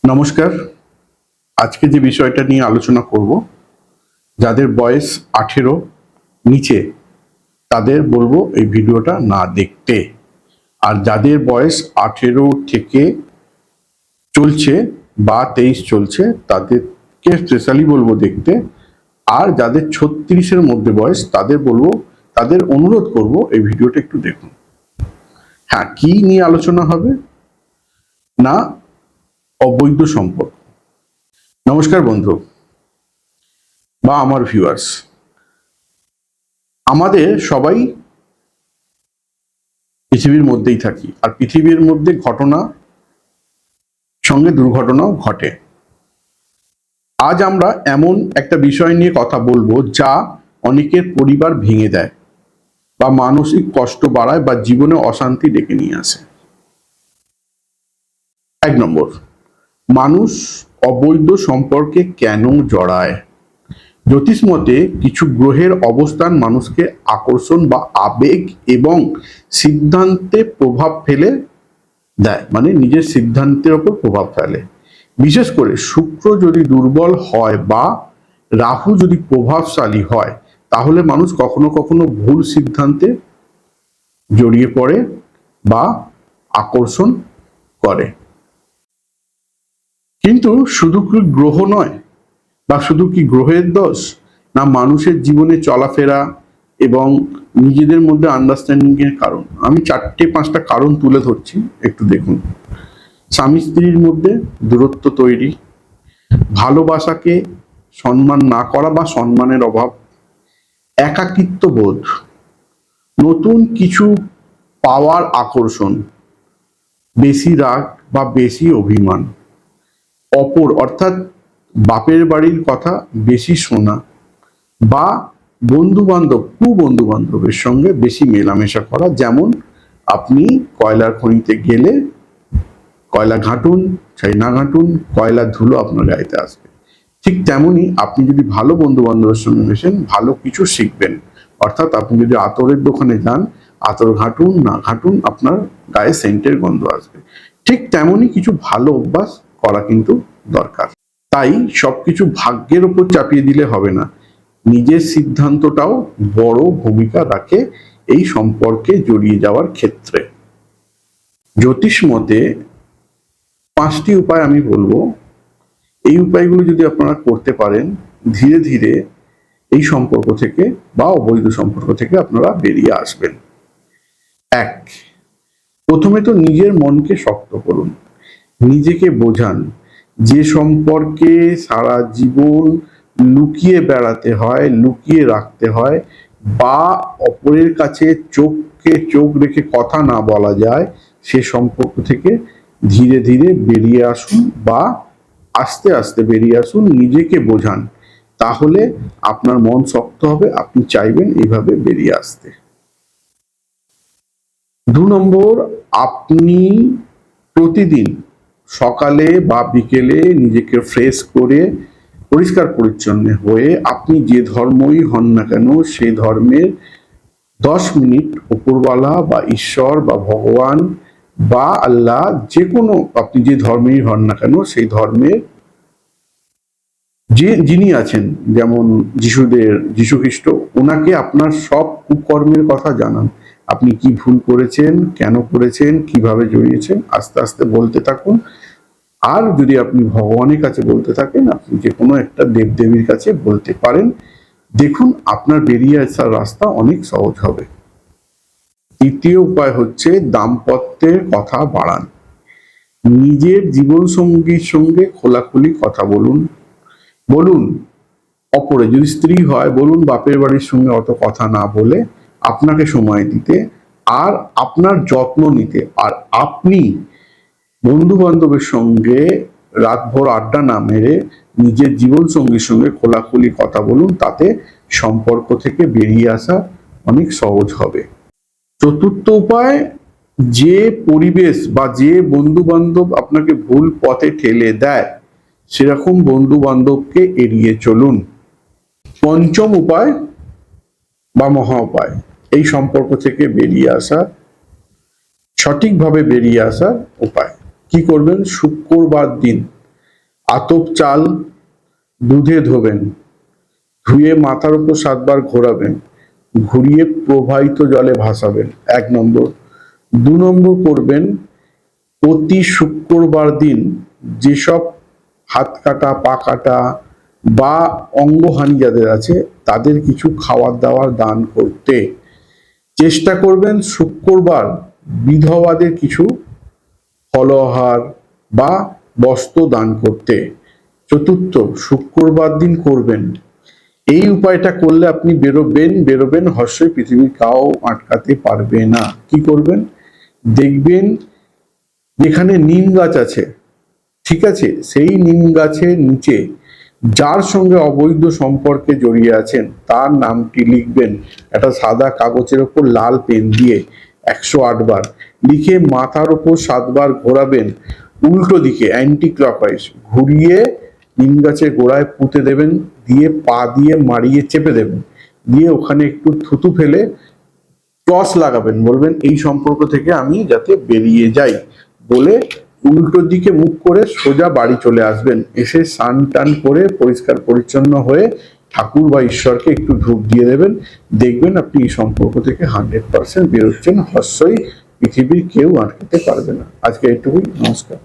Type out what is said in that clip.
নমস্কার। আজকে যে বিষয়টা নিয়ে আলোচনা করব, যাদের বয়স 18 নিচে তাদের বলবো এই ভিডিওটা না দেখতে, আর যাদের বয়স 18 থেকে চলছে বা 23 চলছে তাদেরকে স্পেশালি বলবো দেখতে। আর যাদের 36-এর মধ্যে বয়স তাদের অনুরোধ করব এই ভিডিওটা একটু দেখুন। হ্যাঁ, কি নিয়ে আলোচনা হবে না, অবৈধ সম্পর্ক। নমস্কার বন্ধু বা আমার ভিউয়ার্স, আমাদের সবাই পৃথিবীর মধ্যেই থাকি, আর পৃথিবীর মধ্যে ঘটনা সঙ্গে দুর্ঘটনাও ঘটে। আজ আমরা এমন একটা বিষয় নিয়ে কথা বলবো যা অনেকের পরিবার ভেঙে দেয় বা মানসিক কষ্ট বাড়ায় বা জীবনে অশান্তি ডেকে নিয়ে আসে। 1 নম্বর, মানুষ অবৈধ সম্পর্কে কেন জড়ায়? জ্যোতিষ মতে কিছু গ্রহের অবস্থান মানুষকে আকর্ষণ বা আবেগ এবং সিদ্ধান্তে প্রভাব ফেলে দেয়, মানে নিজের সিদ্ধান্তের উপর প্রভাব ফেলে। বিশেষ করে শুক্র যদি দুর্বল হয় বা রাহু যদি প্রভাবশালী হয়, তাহলে মানুষ কখনো কখনো ভুল সিদ্ধান্তে জড়িয়ে পড়ে বা আকর্ষণ করে। কিন্তু শুধু কি গ্রহ নয়, বা শুধু কি গ্রহের দোষ, না মানুষের জীবনে চলাফেরা এবং নিজেদের মধ্যে আন্ডারস্ট্যান্ডিং এর কারণ। আমি 4-5টা কারণ তুলে ধরছি, একটু দেখুন। স্বামী স্ত্রীর মধ্যে দূরত্ব তৈরি, ভালোবাসাকে সম্মান না করা বা সম্মানের অভাব, একাকিত্ব বোধ, নতুন কিছু পাওয়ার আকর্ষণ, বেশি রাগ বা বেশি অভিমান, অপর অর্থাৎ বাপের বাড়ির কথা বেশি শোনা, বা বন্ধু বান্ধবের সঙ্গে বেশি মেলামেশা করা। যেমন আপনি কয়লার খনিতে গেলে কয়লা ঘাঁটুন চাই না ঘাঁটুন, কয়লার ধুলো আপনার গায়েতে আসবে। ঠিক তেমনি আপনি যদি ভালো বন্ধু বান্ধবের সঙ্গে মেশেন, ভালো কিছু শিখবেন। অর্থাৎ আপনি যদি আতরের দোকানে যান, আতর ঘাঁটুন না ঘাঁটুন আপনার গায়ে সেন্টের গন্ধ আসবে। ঠিক তেমনি কিছু ভালো অভ্যাস করা কিন্তু দরকার। তাই সবকিছু ভাগ্যের উপর চাপিয়ে দিলে হবে না, নিজের সিদ্ধান্তটাও বড় ভূমিকা রাখে এই সম্পর্কে জড়িয়ে যাওয়ার ক্ষেত্রে। জ্যোতিষ মতে 5টি উপায় আমি বলবো, এই উপায়গুলো যদি আপনারা করতে পারেন, ধীরে ধীরে এই সম্পর্ক থেকে বা অবৈধ সম্পর্ক থেকে আপনারা বেরিয়ে আসবেন। 1, প্রথমে তো নিজের মনকে শক্ত করুন, নিজেকে বোঝান। যে সম্পর্কে সারা জীবন লুকিয়ে বেড়াতে হয়, লুকিয়ে রাখতে হয়, বা অপরের কাছে চোখকে চোখ রেখে কথা না বলা যায়, সে সম্পর্ক থেকে ধীরে ধীরে বেরিয়ে আসুন বা আস্তে আস্তে বেরিয়ে আসুন। নিজেকে বোঝান, তাহলে আপনার মন শক্ত হবে, আপনি চাইবেন এইভাবে বেরিয়ে আসতে। 2 নম্বর, আপনি প্রতিদিন সকালে বা বিকেলে নিজেকে ফ্রেশ করে পরিষ্কার পরিচ্ছন্ন হয়ে আপনি যে ধর্মই হন না কেন, সেই ধর্মের 10 মিনিট উপরওয়ালা বা ঈশ্বর বা ভগবান বা আল্লাহ, যে কোনো আপনি যে ধর্মেই হন না কেন, সেই ধর্মের যিনি আছেন, যেমন যীশু খ্রিস্ট, ওনাকে আপনার সব কুকর্মের কথা জানান। আপনি কি ভুল করেছেন, কেন করেছেন, কিভাবে জড়িয়েছেন, আস্তে আস্তে বলতে থাকুন। আর যদি আপনি ভগবানের কাছে বলতে থাকেন, আপনি যে কোনো একটা দেবদেবীর কাছে বলতে পারেন। দেখুন আপনার বেরিয়ে আসার রাস্তা অনেক সহজ হবে। 3য় উপায় হচ্ছে দাম্পত্যের কথা বাড়ান। নিজের জীবন সঙ্গীর সঙ্গে খোলাখুলি কথা বলুন। অপরে যদি স্ত্রী হয়, বলুন বাপের বাড়ির সঙ্গে অত কথা না বলে আপনাকে সময় দিতে আর আপনার যত্ন নিতে। আর আপনি বন্ধু বান্ধবের সঙ্গে রাতভর আড্ডা না মেরে নিজের জীবন সঙ্গীর সঙ্গে খোলাখুলি কথা বলুন, তাতে সম্পর্ক থেকে বেরিয়ে আসা অনেক সহজ হবে। 4র্থ উপায়, যে পরিবেশ বা যে বন্ধু বান্ধব আপনাকে ভুল পথে ঠেলে দেয়, সেরকম বন্ধু বান্ধবকে এড়িয়ে চলুন। 5ম উপায় বা মহা উপায়, এই সম্পর্ক থেকে বেরিয়ে আসা, সঠিকভাবে বেরিয়ে আসার উপায় কি করবেন? শুক্রবার দিন আতপ চাল দুধে ধোবেন, ধুয়ে মাথার উপর 7 বার ঘোরাবেন, ঘুরিয়ে প্রবাহিত জলে ভাসাবেন, 1 নম্বর। 2 নম্বর করবেন, প্রতি শুক্রবার দিন যেসব হাত কাটা, পা কাটা বা অঙ্গহানি যাদের আছে তাদের কিছু খাবার দাবার দান করতে চেষ্টা করবেন। শুক্রবার বিধবাদের কিছু ফলাহার বা বস্ত্র দান করতে। চতুর্থ, শুক্রবার দিন করবেন। এই উপায়টা করলে আপনি বেরোবেন হর্ষই পৃথিবীর কাউ আটকাতে পারবে না। কি করবেন? দেখবেন যেখানে নিম গাছ আছে, ঠিক আছে, সেই নিম গাছের নিচে যার সঙ্গে অবৈধ সম্পর্কে জড়িয়ে আছেন তার নামটি লিখবেন একটা সাদা কাগজের ওপর লাল পেন দিয়ে 108 বার লিখে মাথার ওপর 7 বার ঘোরাবেন, উল্টো দিকে অ্যান্টি ক্লকওয়াইজ ঘুরিয়ে নিম গাছের গোড়ায় পুঁতে দেবেন, দিয়ে পা দিয়ে মারিয়ে চেপে দেবেন, দিয়ে ওখানে একটু থুতু ফেলে টস লাগাবেন, বলবেন এই সম্পর্ক থেকে আমি যাতে বেরিয়ে যাই বলে উল্টো দিকে মুখ করে সোজা বাড়ি চলে আসবেন। এসে স্নান টান করে পরিষ্কার পরিচ্ছন্ন হয়ে ঠাকুর বা ঈশ্বরকে একটু ধূপ দিয়ে দেবেন। দেখবেন আপনি এই সম্পর্ক থেকে 100% বেরোচ্ছেন, হর্ষই পৃথিবীর কেউ আটকাতে পারবে না। আজকে এইটুকুই, নমস্কার।